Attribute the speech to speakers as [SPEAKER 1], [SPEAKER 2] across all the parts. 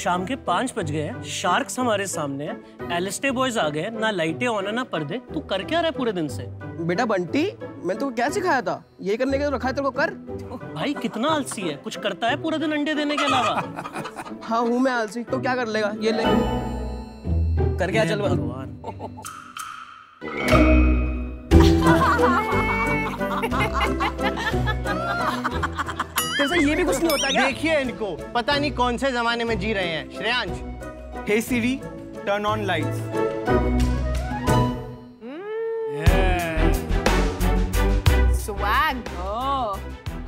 [SPEAKER 1] शाम के 5 बज गए हैं, शार्क्स हमारे सामने हैं, एलिस्टे बॉयज आ गए, ना लाइटें ऑन है ना पर्दे। तू कर क्या रहा है पूरे दिन से?
[SPEAKER 2] बेटा बंटी, मैंने तो क्या सिखाया था? ये करने के तो रखा है तेरे को, कर।
[SPEAKER 1] भाई कितना आलसी है, कुछ करता है पूरे दिन अंडे देने के अलावा?
[SPEAKER 2] हाँ हूँ मैं आलसी, तो क्या कर लेगा? ये ले कर क्या, चल भगवान। जैसे ये भी कुछ नहीं होता क्या?
[SPEAKER 3] देखिए इनको, पता नहीं कौन से जमाने में जी रहे हैं। Shreyansh,
[SPEAKER 4] hey Siri, turn on lights.
[SPEAKER 5] Swag.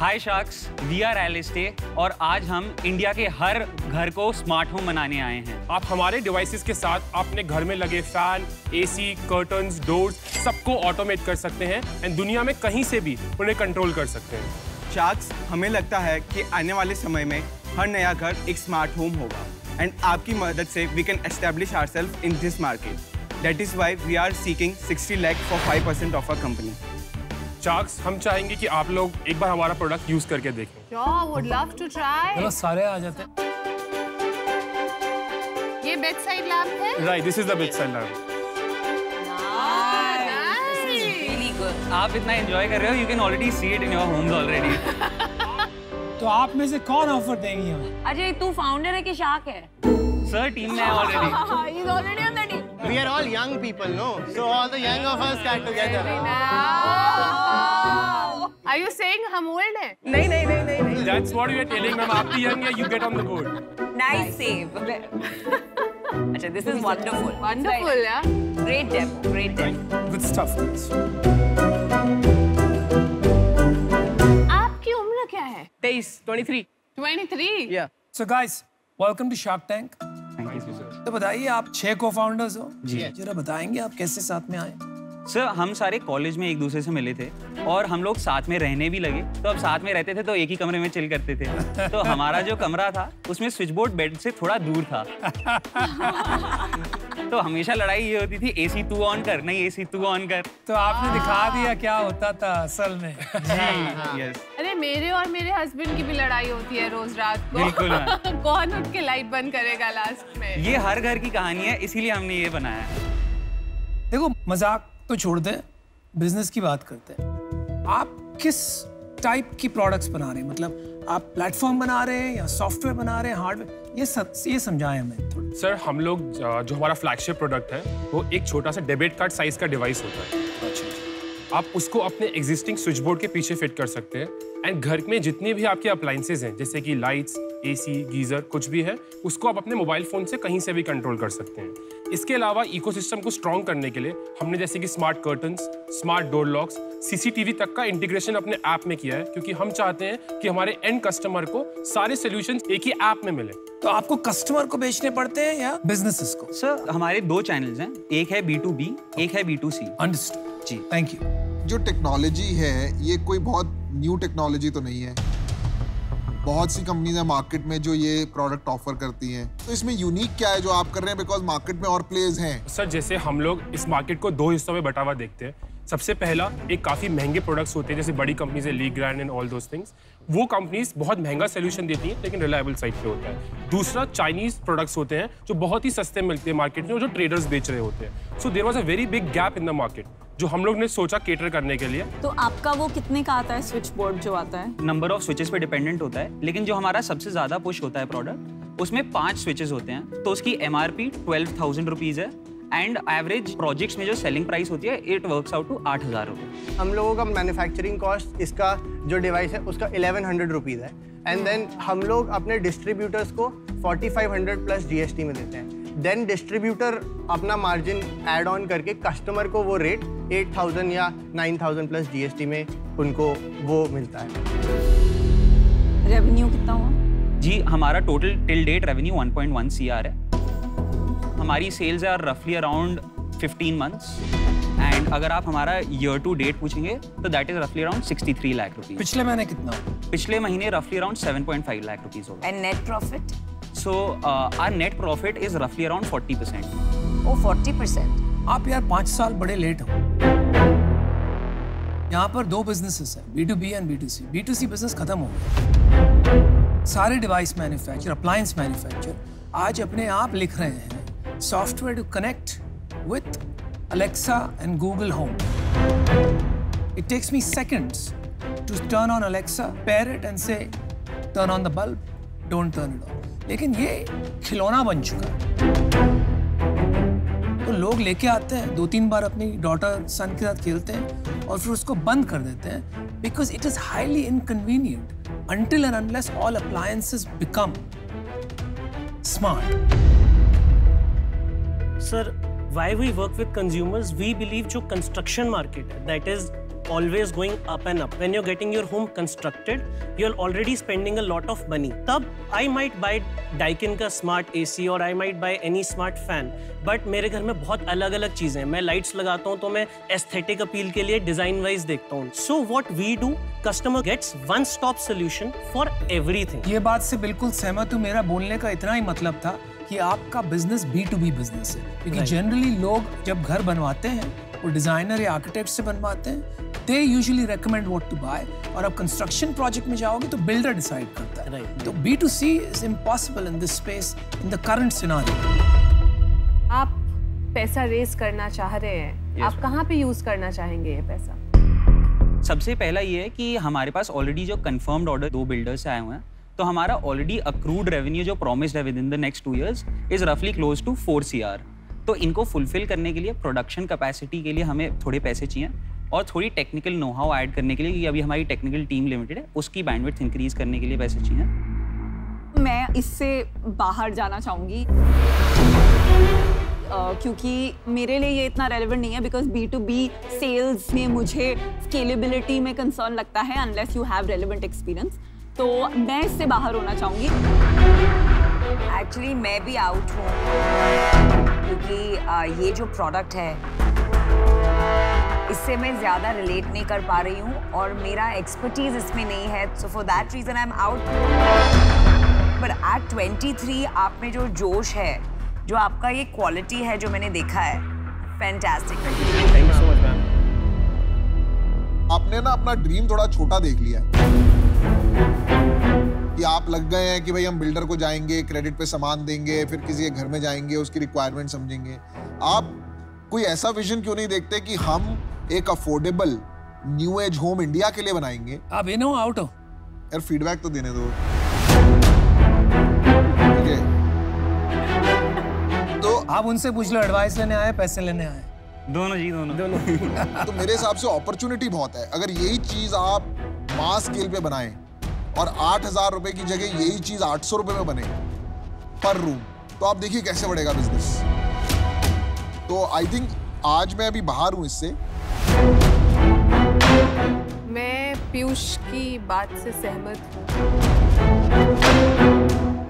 [SPEAKER 6] Hi sharks, we are एलिस्टे और आज हम इंडिया के हर घर को स्मार्ट होम बनाने आए हैं।
[SPEAKER 7] आप हमारे डिवाइसेस के साथ अपने घर में लगे फैन, एसी, कर्टन्स, डोर्स सबको ऑटोमेट कर सकते हैं एंड दुनिया में कहीं से भी उन्हें कंट्रोल कर सकते हैं।
[SPEAKER 4] शार्क्स, हमें लगता है कि आने वाले समय में हर नया घर एक स्मार्ट होम होगा एंड आपकी मदद से we can establish ourselves in this market. That is why we are seeking 60 lakh for 5% of our company.
[SPEAKER 7] Sharks, हम चाहेंगे कि आप लोग एक बार हमारा प्रोडक्ट यूज करके देखें।
[SPEAKER 5] Sure, would love to try.
[SPEAKER 1] चलो सारे आ जाते हैं।
[SPEAKER 5] ये bedside lamp है?
[SPEAKER 7] Right, this is the bedside lamp.
[SPEAKER 6] आप इतना एंजॉय कर रहे हो, you can already see it in your homes already.
[SPEAKER 8] तो आप में से कौन ऑफर देंगी हमें?
[SPEAKER 9] अजय, तू फाउंडर है कि शार्क है?
[SPEAKER 6] सर टीम में है already.
[SPEAKER 5] He's already on the team.
[SPEAKER 3] we are all young people, no? So all the young of us got together.
[SPEAKER 5] Are you saying हम old हैं?
[SPEAKER 2] नहीं नहीं नहीं नहीं नहीं।
[SPEAKER 7] That's what we are telling them. आप भी young है, you get on the board.
[SPEAKER 9] Nice save. अच्छा, this is wonderful.
[SPEAKER 5] Wonderful, yeah.
[SPEAKER 9] Great demo, great demo.
[SPEAKER 7] Good stuff.
[SPEAKER 5] आपकी उम्र क्या है?
[SPEAKER 2] 23
[SPEAKER 5] 23.
[SPEAKER 2] या।
[SPEAKER 8] So guys, welcome to Shark Tank.
[SPEAKER 6] Thank you sir.
[SPEAKER 8] तो बताइए, आप 6 को-फाउंडर्स हो।
[SPEAKER 6] जी।
[SPEAKER 8] जरा बताएंगे आप कैसे साथ में आए?
[SPEAKER 6] सर हम सारे कॉलेज में एक दूसरे से मिले थे और हम लोग साथ में रहने भी लगे। तो अब साथ में रहते थे तो एक ही कमरे में चिल करते थे। तो हमारा जो कमरा था उसमें स्विच बोर्ड बेड से थोड़ा दूर था। तो हमेशा लड़ाई ये होती थी, एसी तू ऑन कर, नहीं एसी तू ऑन कर।
[SPEAKER 8] तो आपने दिखा दिया क्या होता था असल में।
[SPEAKER 6] यस।
[SPEAKER 5] अरे मेरे और मेरे हस्बैंड की भी लड़ाई होती है रोज रात को।
[SPEAKER 6] बिल्कुल मैम।
[SPEAKER 5] कौन उठ के लाइट बंद करेगा लास्ट में?
[SPEAKER 6] ये हर घर की कहानी है, इसीलिए हमने ये बनाया है।
[SPEAKER 8] देखो, मजाक तो छोड़ दें, बिजनेस की बात करते हैं। आप किस टाइप की प्रोडक्ट्स बना रहे हैं? मतलब आप प्लेटफॉर्म बना रहे हैं या सॉफ्टवेयर बना रहे हैं, हार्डवेयर? ये समझाएं हमें थोड़ा।
[SPEAKER 7] सर, हम लोग जो हमारा फ्लैगशिप प्रोडक्ट है वो एक छोटा सा डेबिट कार्ड साइज का डिवाइस होता है। अच्छा। आप उसको अपने एग्जिस्टिंग स्विच बोर्ड के पीछे फिट कर सकते हैं एंड घर में जितने भी आपके अप्लायंसेज हैं, जैसे कि लाइट्स, एसी, गीजर, कुछ भी है, उसको आप अपने मोबाइल फोन से कहीं से भी कंट्रोल कर सकते हैं। इसके अलावा इकोसिस्टम को स्ट्रॉन्ग करने के लिए हमने जैसे कि smart curtains, smart door locks, CCTV तक का इंटीग्रेशन अपने ऐप में किया है, क्योंकि हम चाहते हैं कि हमारे एंड कस्टमर को सारे सॉल्यूशंस एक ही ऐप में मिले।
[SPEAKER 8] तो आपको कस्टमर को बेचने पड़ते हैं या बिजनेसेस को?
[SPEAKER 6] सर हमारे 2 चैनल्स हैं, एक है B2B, एक है B2C।
[SPEAKER 8] अंडरस्टूड जी, थैंक यू।
[SPEAKER 10] जो टेक्नोलॉजी है ये कोई बहुत न्यू टेक्नोलॉजी तो नहीं है। बहुत सी कंपनीज है मार्केट में जो ये प्रोडक्ट ऑफर करती हैं, तो इसमें यूनिक क्या है जो आप कर रहे हैं? बिकॉज मार्केट में और प्लेयर्स हैं।
[SPEAKER 7] सर, जैसे हम लोग इस मार्केट को 2 हिस्सों में बटा हुआ देखते हैं। सबसे पहला, एक काफ़ी महंगे प्रोडक्ट्स होते हैं जैसे बड़ी कंपनीज है, league grand and all those things. वो कंपनीज बहुत महंगा सोल्यूशन देती हैं लेकिन रिलायबल साइट पे होता है। दूसरा, चाइनीज प्रोडक्ट्स होते हैं जो बहुत ही सस्ते मिलते हैं मार्केट में, जो ट्रेडर्स बेच रहे होते हैं। So there was a very big gap in the market जो हम लोग ने सोचा केटर करने के लिए।
[SPEAKER 9] तो आपका वो कितने का आता है स्विच बोर्ड जो आता है?
[SPEAKER 6] नंबर ऑफ स्विचेस पे डिपेंडेंट होता है, लेकिन जो हमारा सबसे ज्यादा पुश होता है प्रोडक्ट, उसमें 5 स्विचेस होते हैं। तो उसकी MRP 12,000 रुपीज है एंड एवरेज प्रोजेक्ट्स में जो सेलिंग प्राइस होती है इट वर्क्स आउट टू 8,000 रुपये।
[SPEAKER 3] हम लोगों का मैन्युफैक्चरिंग कॉस्ट इसका जो डिवाइस है उसका 1100 रुपीज़ है एंड देन हम लोग अपने डिस्ट्रीब्यूटर्स को 4500 प्लस GST में देते हैं। देन डिस्ट्रीब्यूटर अपना मार्जिन ऐड ऑन करके कस्टमर को वो रेट 8,000 या 9,000 प्लस GST में उनको वो मिलता है।
[SPEAKER 9] रेवेन्यू कितना हुआ?
[SPEAKER 6] जी हमारा total till date revenue 1.1 CR है। हमारी सेल्स आर रफली अराउंड 15 मंथ्स एंड अगर आप हमारा ईयर टू डेट पूछेंगे तो दैट इज रफली अराउंड 63 लाख रुपीज।
[SPEAKER 8] पिछले महीने कितना?
[SPEAKER 6] पिछले महीने रफली अराउंड 7.5 लाख रुपीज होगा।
[SPEAKER 9] And net profit?
[SPEAKER 6] So our net profit is रफली अराउंड 40%।
[SPEAKER 9] ओ 40%।
[SPEAKER 8] आप यार 5 साल बड़े लेट हो। यहाँ पर 2 बिजनेसेस हैं, B2B and B2C। B2C business खत्म हो गया। सारे डिवाइस मैन्युफैक्चर, अप्लायंस मैन्युफैक्चर आज अपने आप लिख रहे हैं software to connect with Alexa and Google Home. It takes me seconds to turn on Alexa, pair it and say, turn on the bulb, don't turn it on. लेकिन ये खिलौना बन चुका है। तो लोग लेके आते हैं, 2-3 बार अपनी डॉटर सन के साथ खेलते हैं और फिर उसको बंद कर देते हैं because it is highly inconvenient until and unless all appliances become smart.
[SPEAKER 1] Sir, why we work with consumers, we believe जो construction market है, that is always going up and up. When you're getting your home constructed, you're already spending a lot of money. तब I might buy Daikin का smart AC और I might buy any smart fan. But मेरे घर में बहुत अलग-अलग चीजें हैं. मैं lights लगाता हूँ तो मैं aesthetic appeal के लिए design wise देखता हूँ. So what we do, customer gets one stop solution for everything.
[SPEAKER 8] ये बात से बिल्कुल सहमत हूँ. मेरा बोलने का इतना ही मतलब था कि आपका बिजनेस B2B बिजनेस है, क्योंकि जनरली लोग जब घर बनवाते हैं वो डिजाइनर या आर्किटेक्ट से बनवाते हैं, they usually recommend what to buy, और अब कंस्ट्रक्शन प्रोजेक्ट में जाओगे तो बिल्डर डिसाइड करता है। तो B2C is impossible in this space in the current scenario.
[SPEAKER 5] आप पैसा रेज करना चाह रहे हैं, आप कहाँ पे यूज करना चाहेंगे ये पैसा?
[SPEAKER 6] सबसे पहला ये है कि हमारे पास ऑलरेडी जो कंफर्म्ड ऑर्डर 2 बिल्डर्स से आए हुए हैं, तो हमारा ऑलरेडी अक्रूड रेवेन्यू जो प्रॉमिस्ड है with in the next 2 years is रफली क्लोज टू 4 CR। तो इनको फुलफिल करने के लिए प्रोडक्शन कैपेसिटी के लिए हमें थोड़े पैसे चाहिए और थोड़ी टेक्निकल नो हाउ ऐड करने के लिए, क्योंकि अभी हमारी टेक्निकल टीम लिमिटेड है, उसकी बैंडविड्थ इंक्रीज करने के लिए पैसे चाहिए।
[SPEAKER 9] मैं इससे बाहर जाना चाहूँगी क्योंकि मेरे लिए ये इतना रेलेवेंट नहीं है, बिकॉज B2B सेल्स में मुझे स्केलेबिलिटी में कंसर्न लगता है unless you have relevant experience. तो मैं इससे बाहर होना चाहूँगी।
[SPEAKER 11] एक्चुअली मैं भी आउट हूँ क्योंकि ये जो प्रोडक्ट है इससे मैं ज़्यादा रिलेट नहीं कर पा रही हूँ और मेरा एक्सपर्टीज इसमें नहीं है, so for that reason I am out. But at 23 आप में जो जोश है, जो आपका ये क्वालिटी है जो मैंने देखा है, fantastic.
[SPEAKER 2] Thank you so much ma'am.
[SPEAKER 10] आपने ना अपना ड्रीम थोड़ा छोटा देख लिया है कि आप लग गए हैं कि भाई हम बिल्डर को जाएंगे, क्रेडिट पे सामान देंगे, फिर किसी के घर में जाएंगे, उसकी रिक्वायरमेंट समझेंगे। आप कोई ऐसा विजन क्यों नहीं देखते कि हम एक affordable new age home India के लिए बनाएंगे?
[SPEAKER 8] आप इन हो आउट हो?
[SPEAKER 10] यार फीडबैक तो देने दो। ठीक है, तो
[SPEAKER 8] आप उनसे पूछ लो, एडवाइस लेने आए पैसे लेने आए?
[SPEAKER 6] दोनों जी, दोनों।
[SPEAKER 10] तो मेरे हिसाब से अपॉर्चुनिटी बहुत है। अगर यही चीज आप मास स्केल पे बनाएं और 8,000 रुपए की जगह यही चीज 800 रुपए में बने पर रूम, तो आप देखिए कैसे बढ़ेगा बिजनेस। तो आई थिंक आज मैं अभी बाहर हूं इससे।
[SPEAKER 5] मैं पीयूष की बात से सहमत हूँ,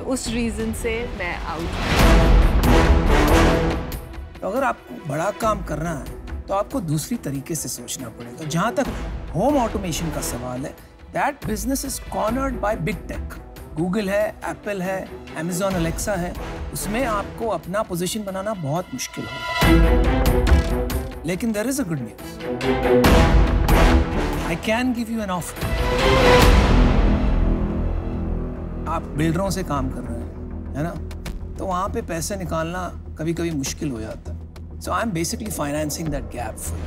[SPEAKER 5] उस रीजन से मैं आउट हूँ।
[SPEAKER 8] तो अगर आपको बड़ा काम करना है तो आपको दूसरी तरीके से सोचना पड़ेगा। जहां तक होम ऑटोमेशन का सवाल है, that business is cornered by big tech. Google है, एप्पल है, अमेजॉन अलेक्सा है, उसमें आपको अपना पोजीशन बनाना बहुत मुश्किल होगा। लेकिन there is a good news, I can give you an offer. आप बिल्डरों से काम कर रहे हैं, है ना, तो वहां पे पैसे निकालना कभी कभी मुश्किल हो जाता है। So I am basically financing that gap for you.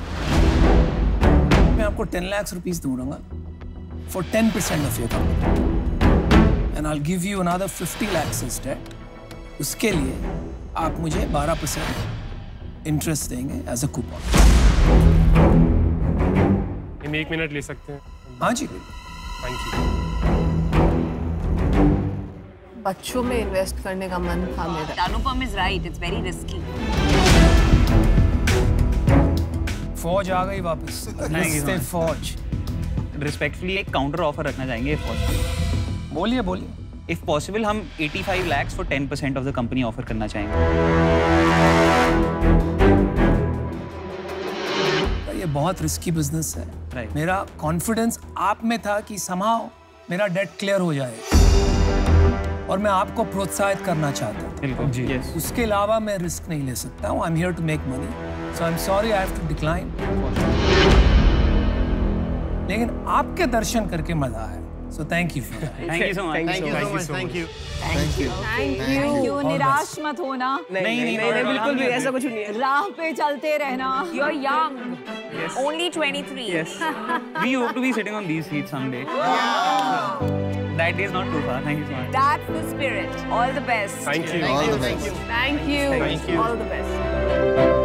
[SPEAKER 8] मैं आपको 10 लाख रुपीस दूंगा for 10% of your company and I will give you another 50 lakhs as debt। उसके लिए आप मुझे 12% इंटरेस्ट देंगे एज अ कूपन।
[SPEAKER 7] हम 1 मिनट ले सकते हैं?
[SPEAKER 8] हाँ जी,
[SPEAKER 7] थैंक यू।
[SPEAKER 5] बच्चों में इन्वेस्ट करने का मन था मेरा।
[SPEAKER 11] Anupam is right, it's very risky.
[SPEAKER 8] फौज आ गई वापस। नमस्ते फौज।
[SPEAKER 6] रिस्पेक्टफुली एक काउंटर ऑफर रखना चाहेंगे फौज।
[SPEAKER 8] बोलिए बोलिए।
[SPEAKER 6] इफ पॉसिबल हम 85 lakhs for 10% of the company offer करना चाहेंगे।
[SPEAKER 8] ये बहुत रिस्की बिजनेस है।
[SPEAKER 6] Right.
[SPEAKER 8] मेरा कॉन्फिडेंस आप में था कि समाओ मेरा डेट क्लियर हो जाए और मैं आपको प्रोत्साहित करना चाहता हूँ।
[SPEAKER 6] बिल्कुल जी।
[SPEAKER 7] Yes.
[SPEAKER 8] उसके अलावा मैं रिस्क नहीं ले सकता हूँ। I am here to make money, so I am sorry I have to decline. लेकिन आपके दर्शन करके मजा आया, So thank you for that.
[SPEAKER 6] Thank you so much.
[SPEAKER 3] Thank you so much. Thank you.
[SPEAKER 10] Thank you
[SPEAKER 9] thank you. निराश मत होना,
[SPEAKER 1] नहीं, बिल्कुल भी ऐसा कुछ नहीं है।
[SPEAKER 9] राह पे चलते रहना।
[SPEAKER 11] You're young. Only 23.
[SPEAKER 6] Yes. We hope to be sitting on these seats someday. That day is not too far. Thank you so much.
[SPEAKER 11] That's the spirit. All the best.
[SPEAKER 7] Thank you.
[SPEAKER 10] All the best
[SPEAKER 5] Thank you.
[SPEAKER 7] Thank you.
[SPEAKER 5] All the best.